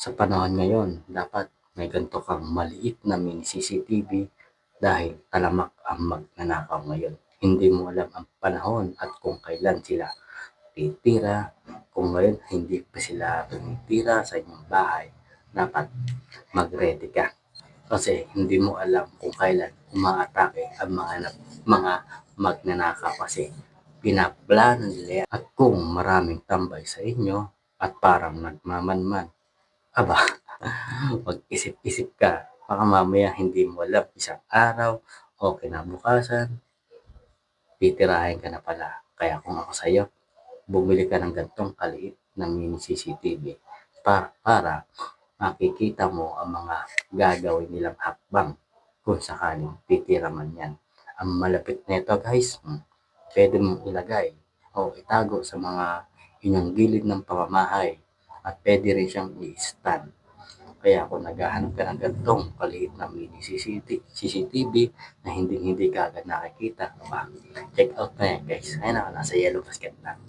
Sa panahon ngayon, dapat may ganito kang maliit na mini CCTV dahil talamak ang magnanakaw ngayon. Hindi mo alam ang panahon at kung kailan sila titira. Kung ngayon hindi pa sila tumitira sa inyong bahay, dapat mag-ready ka. Kasi hindi mo alam kung kailan umaatake ang mga magnanakaw kasi pinaplano nila yan. At kung maraming tambay sa inyo at parang nagmamanman, aba, mag-isip-isip ka. Baka mamaya hindi mo alam isang araw o kinabukasan, titirahin ka na pala. Kaya kung ako sa'yo, bumili ka ng gantong kaliit na mini CCTV para makikita mo ang mga gagawin nilang hakbang kung sakaling titira man yan. Ang malapit nito guys, pwede mong ilagay o itago sa mga inyong gilid ng pamamahay at pwede rin siyang i-stand. Kaya kung naghahanap ka ng gantong kaliit na mini CCTV na hindi ka agad nakikita, check out na yan guys. Ayun na, nasa yellow basket na.